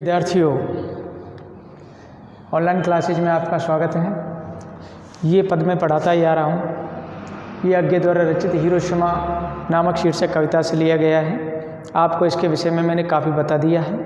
विद्यार्थियों, online classes में आपका स्वागत है। ये पद मैं पढ़ाता ही आ रहा हूँ। ये अज्ञे द्वारा रचित हिरोशिमा नामक शीर्षक कविता से लिया गया है। आपको इसके विषय में मैंने काफ़ी बता दिया है,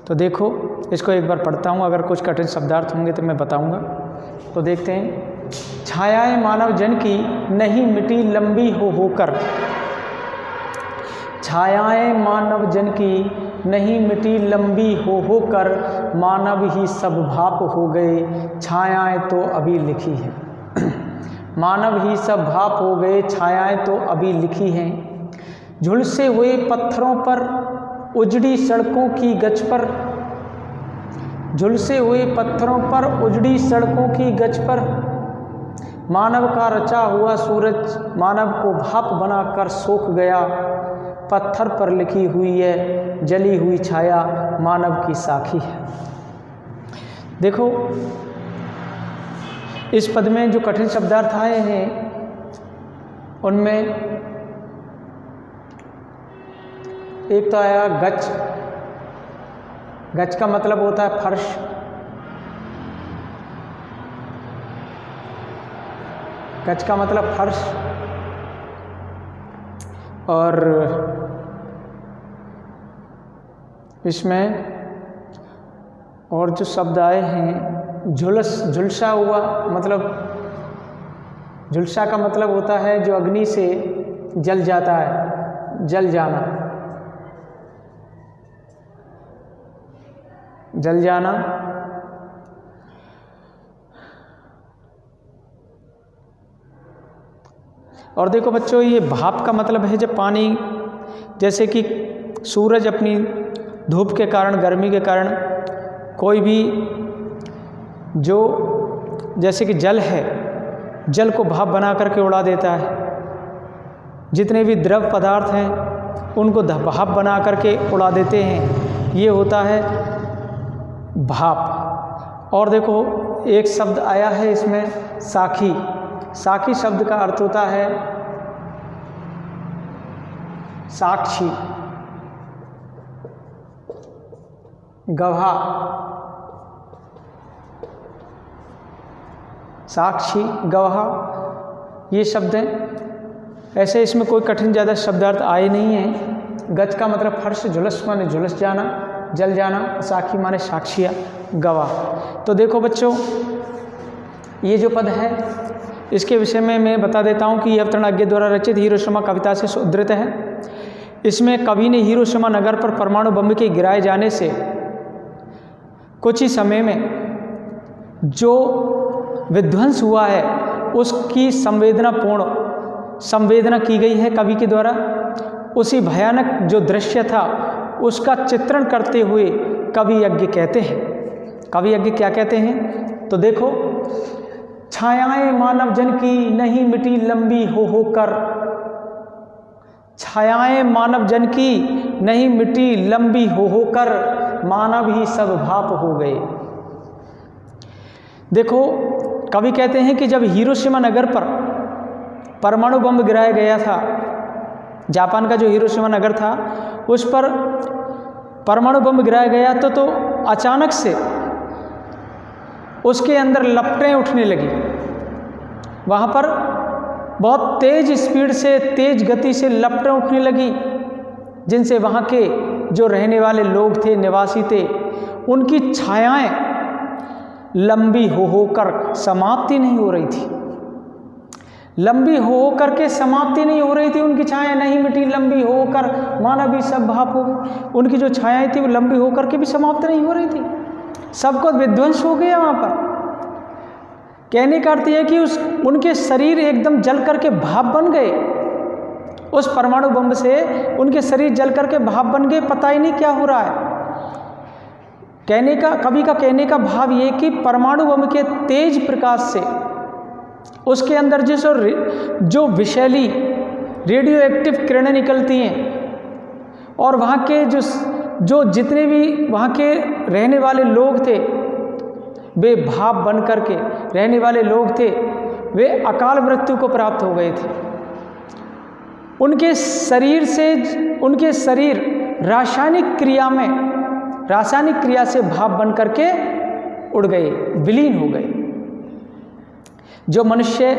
तो देखो इसको एक बार पढ़ता हूँ। अगर कुछ कठिन शब्दार्थ होंगे तो मैं बताऊँगा। तो देखते हैं। छायाएँ मानव जन की नहीं मिटी लंबी होकर, छायाएँ मानव जन की नहीं मिटी लंबी होकर, मानव ही सब भाप हो गए छायाएँ तो अभी लिखी हैं। मानव ही सब भाप हो गए छायाएँ तो अभी लिखी हैं। झुलसे हुए पत्थरों पर उजड़ी सड़कों की गज पर, झुलसे हुए पत्थरों पर उजड़ी सड़कों की गज पर, मानव का रचा हुआ सूरज मानव को भाप बनाकर सोख गया। पत्थर पर लिखी हुई है जली हुई छाया मानव की साखी है। देखो इस पद में जो कठिन शब्दार्थ आए हैं उनमें एक तो आया गच। गच का मतलब होता है फर्श। गच का मतलब फर्श। और इसमें और जो शब्द आए हैं झुलसा हुआ, मतलब झुलसा का मतलब होता है जो अग्नि से जल जाता है, जल जाना, जल जाना। और देखो बच्चों, ये भाप का मतलब है जब पानी, जैसे कि सूरज अपनी धूप के कारण, गर्मी के कारण कोई भी जो जैसे कि जल है, जल को भाप बना करके उड़ा देता है। जितने भी द्रव पदार्थ हैं उनको भाप बना करके उड़ा देते हैं, ये होता है भाप। और देखो एक शब्द आया है इसमें साखी। साखी शब्द का अर्थ होता है साक्षी, गवाह, साक्षी, गवाह, ये शब्द हैं। ऐसे इसमें कोई कठिन ज़्यादा शब्दार्थ आए नहीं हैं। गच का मतलब फर्श, झुलस माने झुलस जाना, जल जाना, साखी माने साक्षिया, गवाह। तो देखो बच्चों, ये जो पद है इसके विषय में मैं बता देता हूँ कि यह अवतरण अज्ञे द्वारा रचित हिरोशिमा कविता से उद्धृत है। इसमें कवि ने हिरोशिमा नगर पर परमाणु बम के गिराए जाने से कुछ ही समय में जो विध्वंस हुआ है उसकी संवेदना की गई है कवि के द्वारा। उसी भयानक जो दृश्य था उसका चित्रण करते हुए कवि यज्ञ कहते हैं। कवि यज्ञ क्या कहते हैं? तो देखो, छायाएं मानव जन की नहीं मिटी लंबी होकर, छायाएं मानव जन की नहीं मिटी लंबी होकर, मानव ही सब भाप हो गए। देखो कवि कहते हैं कि जब हिरोशिमा नगर पर परमाणु बम गिराया गया था, जापान का जो हिरोशिमा नगर था उस पर परमाणु बम गिराया गया तो अचानक से उसके अंदर लपटें उठने लगी। वहाँ पर बहुत तेज स्पीड से, तेज गति से लपटें उठने लगी, जिनसे वहाँ के जो रहने वाले लोग थे, निवासी थे, उनकी छायाएं लंबी होकर समाप्ति नहीं हो रही थी। लंबी होकर के समाप्ति नहीं हो रही थी, उनकी छायाएं नहीं मिटी लंबी होकर, मानव भी सब भाप हो गए। उनकी जो छायाएं थी वो लंबी होकर के भी समाप्त नहीं हो रही थी, सबको विध्वंस हो गया वहाँ पर। कहने का अर्थ है कि उनके शरीर एकदम जल करके भाप बन गए। उस परमाणु बम से उनके शरीर जल करके भाप बन गए, पता ही नहीं क्या हो रहा है। कवि का कहने का भाव ये कि परमाणु बम के तेज प्रकाश से उसके अंदर जो विषैली रेडियो एक्टिव किरणें निकलती हैं, और वहाँ के जो जितने भी वहाँ के रहने वाले लोग थे, वे भाप बन करके रहने वाले लोग थे, वे अकाल मृत्यु को प्राप्त हो गए थे। उनके शरीर रासायनिक क्रिया में रासायनिक क्रिया से भाप बन करके उड़ गए, विलीन हो गए। जो मनुष्य,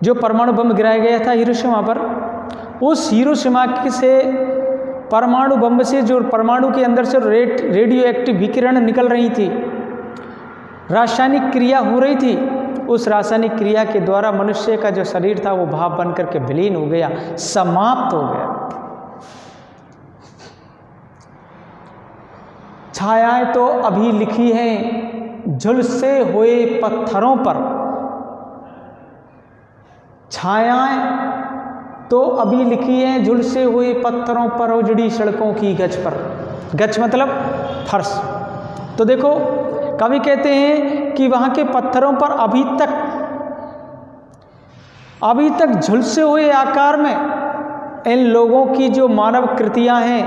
जो परमाणु बम गिराया गया था हिरोशिमा पर, उस हिरोशिमा से परमाणु बम से जो परमाणु के अंदर से रेडियो एक्टिव विकिरण निकल रही थी, रासायनिक क्रिया हो रही थी, उस रासायनिक क्रिया के द्वारा मनुष्य का जो शरीर था वो भाप बन करके विलीन हो गया, समाप्त हो गया। छायाएं तो अभी लिखी हैं झुलसे हुए पत्थरों पर, छायाएं तो अभी लिखी हैं झुलसे हुए पत्थरों पर, उजड़ी सड़कों की गज पर। गज मतलब फर्श। तो देखो कवि कहते हैं कि वहाँ के पत्थरों पर अभी तक झुलसे हुए आकार में इन लोगों की जो मानव कृतियाँ हैं,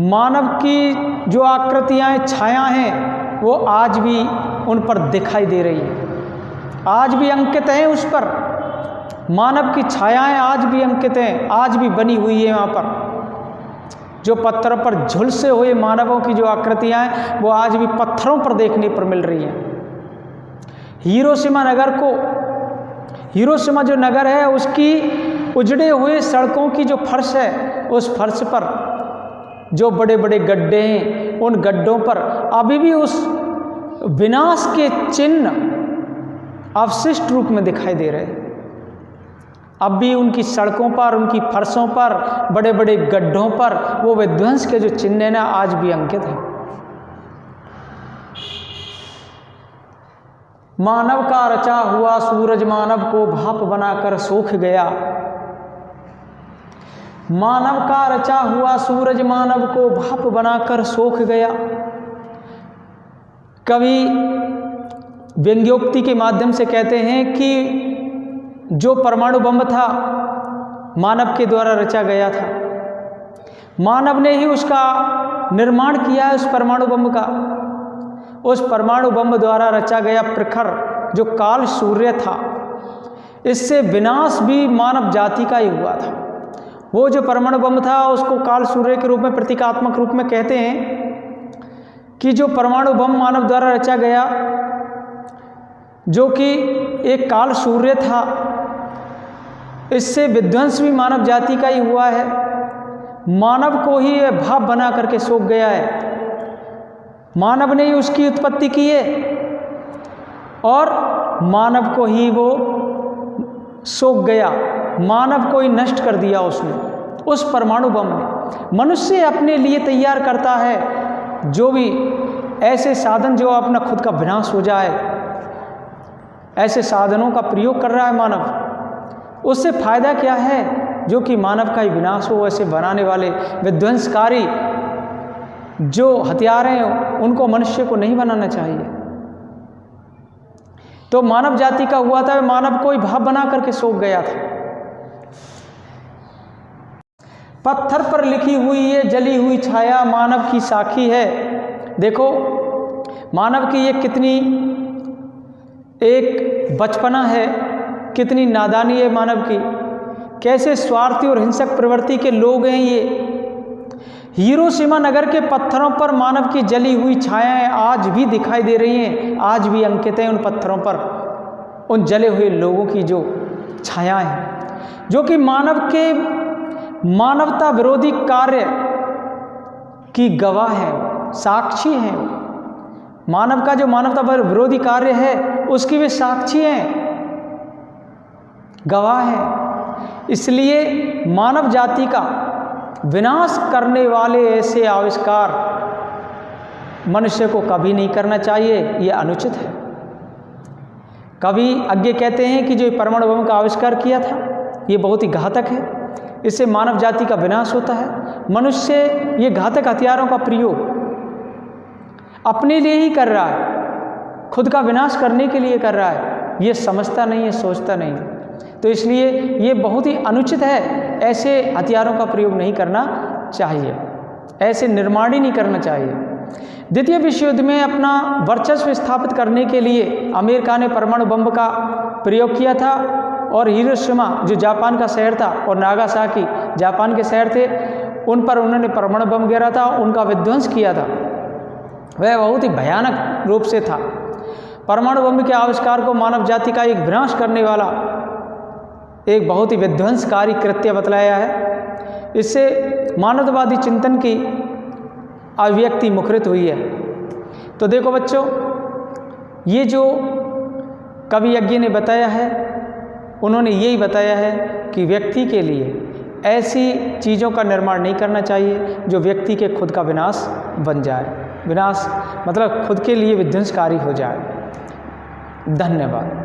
मानव की जो आकृतियाँ हैं, छाया हैं, वो आज भी उन पर दिखाई दे रही है, आज भी अंकित हैं उस पर। मानव की छायाएं आज भी अंकित हैं, आज भी बनी हुई है वहाँ पर। जो पत्थरों पर झुलसे हुए मानवों की जो आकृतियाँ हैं वो आज भी पत्थरों पर देखने पर मिल रही हैं। हिरोशिमा जो नगर है उसकी उजड़े हुए सड़कों की जो फर्श है, उस फर्श पर जो बड़े बड़े गड्ढे हैं, उन गड्ढों पर अभी भी उस विनाश के चिन्ह अवशिष्ट रूप में दिखाई दे रहे हैं। अब भी उनकी सड़कों पर, उनकी फर्शों पर, बड़े बड़े गड्ढों पर वो विध्वंस के जो चिन्ह है ना, आज भी अंकित है। मानव का रचा हुआ सूरज मानव को भाप बनाकर सोख गया, मानव का रचा हुआ सूरज मानव को भाप बनाकर सोख गया। कवि व्यंग्योक्ति के माध्यम से कहते हैं कि जो परमाणु बम था मानव के द्वारा रचा गया था, मानव ने ही उसका निर्माण किया है, उस परमाणु बम का। उस परमाणु बम द्वारा रचा गया प्रखर जो काल सूर्य था, इससे विनाश भी मानव जाति का ही हुआ था। वो जो परमाणु बम था उसको काल सूर्य के रूप में, प्रतीकात्मक रूप में कहते हैं कि जो परमाणु बम मानव द्वारा रचा गया, जो कि एक काल सूर्य था, इससे विध्वंस भी मानव जाति का ही हुआ है। मानव को ही यह भाप बना करके सोख गया है, मानव ने ही उसकी उत्पत्ति की है और मानव को ही वो सोख गया, मानव को ही नष्ट कर दिया उसने, उस परमाणु बम ने। मनुष्य अपने लिए तैयार करता है जो भी ऐसे साधन जो अपना खुद का विनाश हो जाए, ऐसे साधनों का प्रयोग कर रहा है मानव। उससे फायदा क्या है? जो कि मानव का ही विनाश हो। ऐसे बनाने वाले विध्वंसकारी जो हथियार हैं उनको मनुष्य को नहीं बनाना चाहिए। तो मानव जाति का हुआ था, मानव को ही भाप बना करके सोख गया था। पत्थर पर लिखी हुई ये जली हुई छाया मानव की साखी है। देखो मानव की ये कितनी एक बचपना है, कितनी नादानी है मानव की, कैसे स्वार्थी और हिंसक प्रवृत्ति के लोग हैं ये। हिरोशिमा नगर के पत्थरों पर मानव की जली हुई छायाएं आज भी दिखाई दे रही हैं, आज भी अंकित हैं उन पत्थरों पर, उन जले हुए लोगों की जो छायाएं हैं, जो कि मानव के मानवता विरोधी कार्य की गवाह है, साक्षी हैं। मानव का जो मानवता विरोधी कार्य है उसकी वे साक्षी हैं, गवाह हैं। इसलिए मानव जाति का विनाश करने वाले ऐसे आविष्कार मनुष्य को कभी नहीं करना चाहिए, ये अनुचित है। कवि आगे कहते हैं कि जो परमाणु बम का आविष्कार किया था ये बहुत ही घातक है, इससे मानव जाति का विनाश होता है। मनुष्य ये घातक हथियारों का प्रयोग अपने लिए ही कर रहा है, खुद का विनाश करने के लिए कर रहा है, ये समझता नहीं है, सोचता नहीं है। तो इसलिए ये बहुत ही अनुचित है, ऐसे हथियारों का प्रयोग नहीं करना चाहिए, ऐसे निर्माण ही नहीं करना चाहिए। द्वितीय विश्व युद्ध में अपना वर्चस्व स्थापित करने के लिए अमेरिका ने परमाणु बम का प्रयोग किया था और हिरोशिमा जो जापान का शहर था और नागासाकी जापान के शहर थे, उन पर उन्होंने परमाणु बम गिरा था, उनका विध्वंस किया था, वह बहुत ही भयानक रूप से था। परमाणु बम के आविष्कार को मानव जाति का एक विनाश करने वाला एक बहुत ही विध्वंसकारी कृत्य बतलाया है। इससे मानववादी चिंतन की अभिव्यक्ति मुखरित हुई है। तो देखो बच्चों, ये जो कवि यज्ञ ने बताया है, उन्होंने यही बताया है कि व्यक्ति के लिए ऐसी चीज़ों का निर्माण नहीं करना चाहिए जो व्यक्ति के खुद का विनाश बन जाए। विनाश मतलब खुद के लिए विध्वंसकारी हो जाए। धन्यवाद।